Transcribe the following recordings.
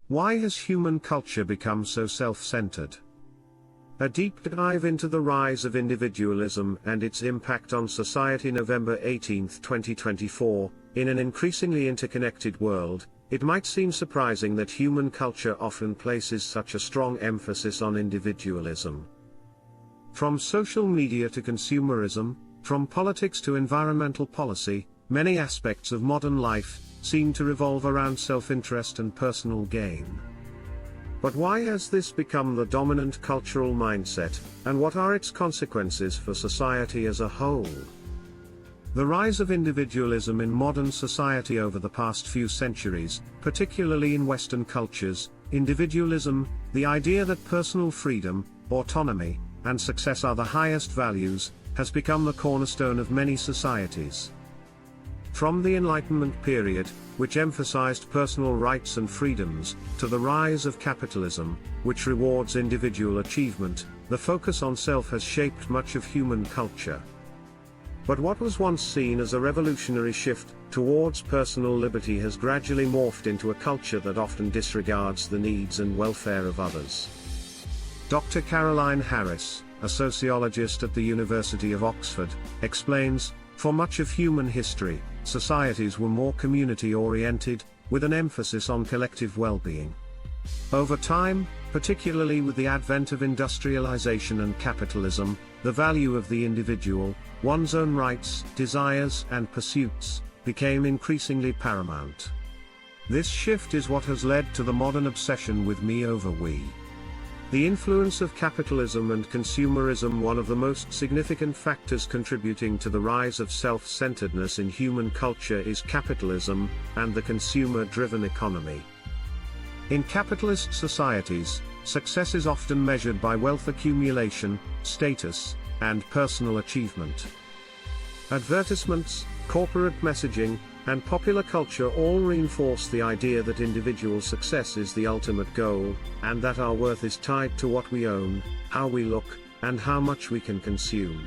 Why has human culture become so self-centered? A deep dive into the rise of individualism and its impact on society. November 18, 2024. In an increasingly interconnected world, it might seem surprising that human culture often places such a strong emphasis on individualism. From social media to consumerism, from politics to environmental policy, many aspects of modern life seem to revolve around self-interest and personal gain. But why has this become the dominant cultural mindset, and what are its consequences for society as a whole? The rise of individualism in modern society. Over the past few centuries, particularly in Western cultures, individualism, the idea that personal freedom, autonomy, and success are the highest values, has become the cornerstone of many societies. From the Enlightenment period, which emphasized personal rights and freedoms, to the rise of capitalism, which rewards individual achievement, the focus on self has shaped much of human culture. But what was once seen as a revolutionary shift towards personal liberty has gradually morphed into a culture that often disregards the needs and welfare of others. Dr. Caroline Harris, a sociologist at the University of Oxford, explains, for much of human history, societies were more community-oriented, with an emphasis on collective well-being. Over time, particularly with the advent of industrialization and capitalism, the value of the individual, one's own rights, desires, and pursuits, became increasingly paramount. This shift is what has led to the modern obsession with me over we. The influence of capitalism and consumerism. One of the most significant factors contributing to the rise of self-centeredness in human culture is capitalism, and the consumer-driven economy. In capitalist societies, success is often measured by wealth accumulation, status, and personal achievement. Advertisements, corporate messaging, and popular culture all reinforce the idea that individual success is the ultimate goal, and that our worth is tied to what we own, how we look, and how much we can consume.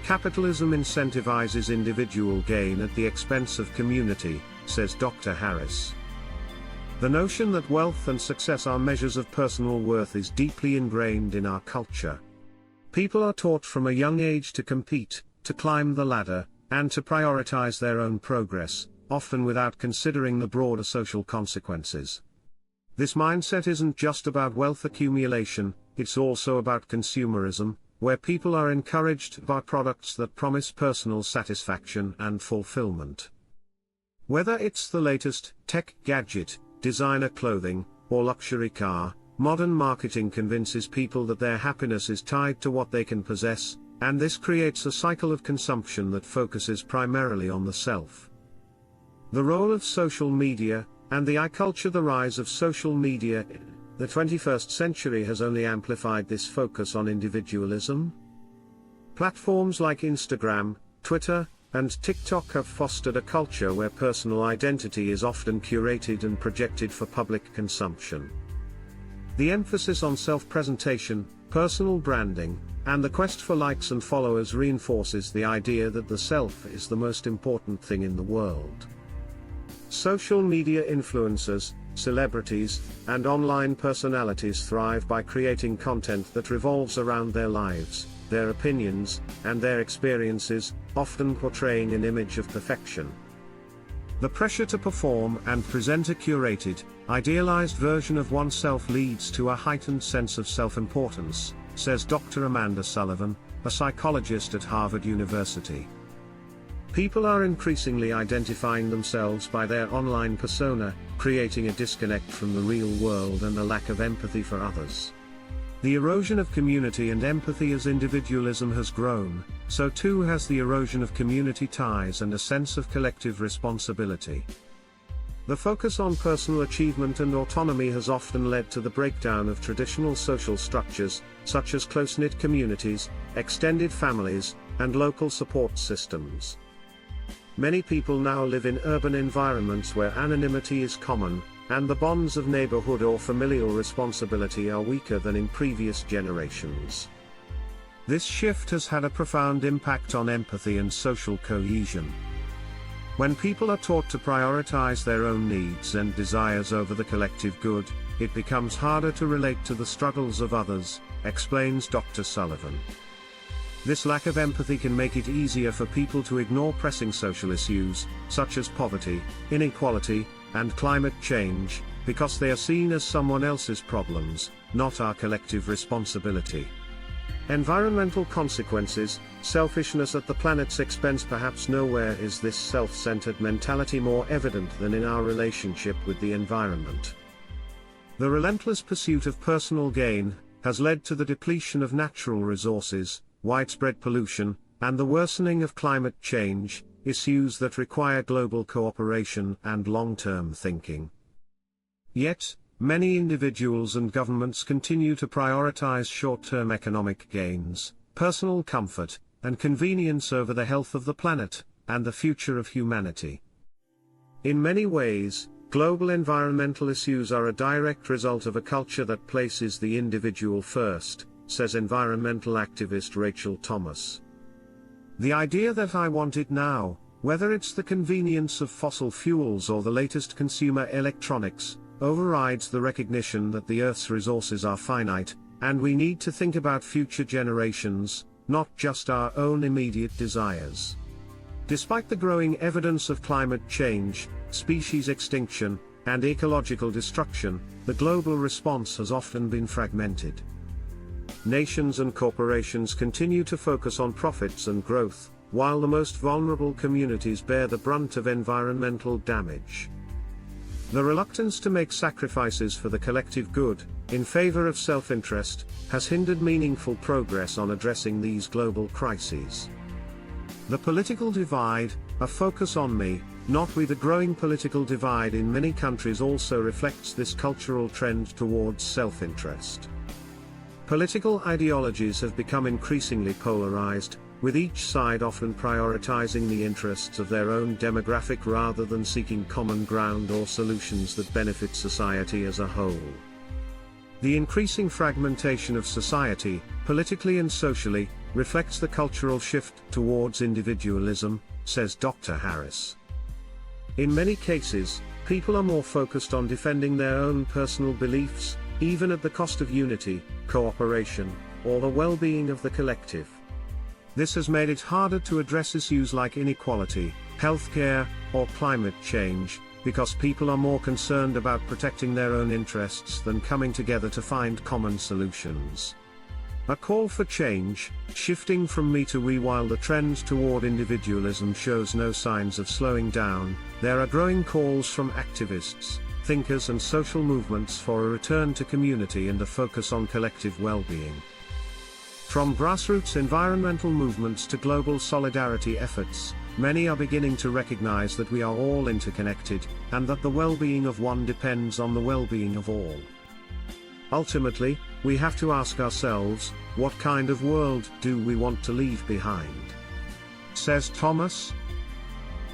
Capitalism incentivizes individual gain at the expense of community, says Dr. Harris. The notion that wealth and success are measures of personal worth is deeply ingrained in our culture. People are taught from a young age to compete, to climb the ladder, and to prioritize their own progress, often without considering the broader social consequences. This mindset isn't just about wealth accumulation, it's also about consumerism, where people are encouraged to buy products that promise personal satisfaction and fulfillment. Whether it's the latest tech gadget, designer clothing, or luxury car, modern marketing convinces people that their happiness is tied to what they can possess, and this creates a cycle of consumption that focuses primarily on the self. The role of social media, and the I-culture. The rise of social media in the 21st century has only amplified this focus on individualism. Platforms like Instagram, Twitter, and TikTok have fostered a culture where personal identity is often curated and projected for public consumption. The emphasis on self-presentation, personal branding, and the quest for likes and followers reinforces the idea that the self is the most important thing in the world. Social media influencers, celebrities, and online personalities thrive by creating content that revolves around their lives, their opinions, and their experiences, often portraying an image of perfection. The pressure to perform and present a curated, idealized version of oneself leads to a heightened sense of self-importance, says Dr. Amanda Sullivan, a psychologist at Harvard University. People are increasingly identifying themselves by their online persona, creating a disconnect from the real world and a lack of empathy for others. The erosion of community and empathy. As individualism has grown, so too has the erosion of community ties and a sense of collective responsibility. The focus on personal achievement and autonomy has often led to the breakdown of traditional social structures, such as close-knit communities, extended families, and local support systems. Many people now live in urban environments where anonymity is common, and the bonds of neighborhood or familial responsibility are weaker than in previous generations. This shift has had a profound impact on empathy and social cohesion. When people are taught to prioritize their own needs and desires over the collective good, it becomes harder to relate to the struggles of others, explains Dr. Sullivan. This lack of empathy can make it easier for people to ignore pressing social issues, such as poverty, inequality, and climate change, because they are seen as someone else's problems, not our collective responsibility. Environmental consequences, selfishness at the planet's expense. Perhaps nowhere is this self-centered mentality more evident than in our relationship with the environment. The relentless pursuit of personal gain has led to the depletion of natural resources, widespread pollution, and the worsening of climate change, issues that require global cooperation and long-term thinking. Yet, many individuals and governments continue to prioritize short-term economic gains, personal comfort, and convenience over the health of the planet, and the future of humanity. In many ways, global environmental issues are a direct result of a culture that places the individual first, says environmental activist Rachel Thomas. The idea that I want it now, whether it's the convenience of fossil fuels or the latest consumer electronics, overrides the recognition that the Earth's resources are finite, and we need to think about future generations, not just our own immediate desires. Despite the growing evidence of climate change, species extinction, and ecological destruction, the global response has often been fragmented. Nations and corporations continue to focus on profits and growth, while the most vulnerable communities bear the brunt of environmental damage. The reluctance to make sacrifices for the collective good, in favor of self-interest, has hindered meaningful progress on addressing these global crises. The political divide, a focus on me, not we. The growing political divide in many countries also reflects this cultural trend towards self-interest. Political ideologies have become increasingly polarized, with each side often prioritizing the interests of their own demographic rather than seeking common ground or solutions that benefit society as a whole. The increasing fragmentation of society, politically and socially, reflects the cultural shift towards individualism, says Dr. Harris. In many cases, people are more focused on defending their own personal beliefs, even at the cost of unity, cooperation, or the well-being of the collective. This has made it harder to address issues like inequality, healthcare, or climate change, because people are more concerned about protecting their own interests than coming together to find common solutions. A call for change, shifting from me to we. While the trend toward individualism shows no signs of slowing down, there are growing calls from activists, thinkers and social movements for a return to community and a focus on collective well-being. From grassroots environmental movements to global solidarity efforts, many are beginning to recognize that we are all interconnected, and that the well-being of one depends on the well-being of all. Ultimately, we have to ask ourselves, what kind of world do we want to leave behind? Says Thomas.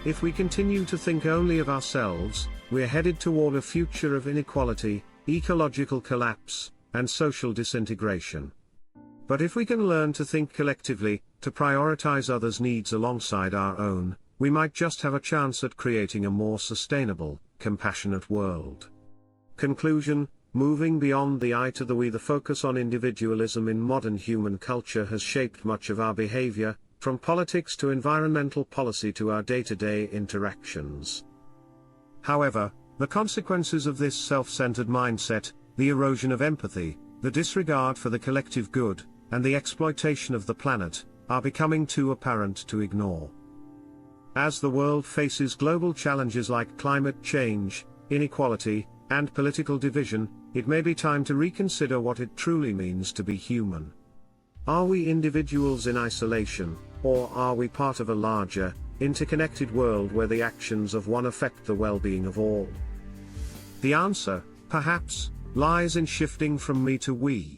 If we continue to think only of ourselves, we're headed toward a future of inequality, ecological collapse, and social disintegration. But if we can learn to think collectively, to prioritize others' needs alongside our own, we might just have a chance at creating a more sustainable, compassionate world. Conclusion: moving beyond the I to the we. The focus on individualism in modern human culture has shaped much of our behavior, from politics to environmental policy to our day-to-day interactions. However, the consequences of this self-centered mindset, the erosion of empathy, the disregard for the collective good, and the exploitation of the planet, are becoming too apparent to ignore. As the world faces global challenges like climate change, inequality, and political division, it may be time to reconsider what it truly means to be human. Are we individuals in isolation, or are we part of a larger, interconnected world where the actions of one affect the well-being of all? The answer, perhaps, lies in shifting from me to we.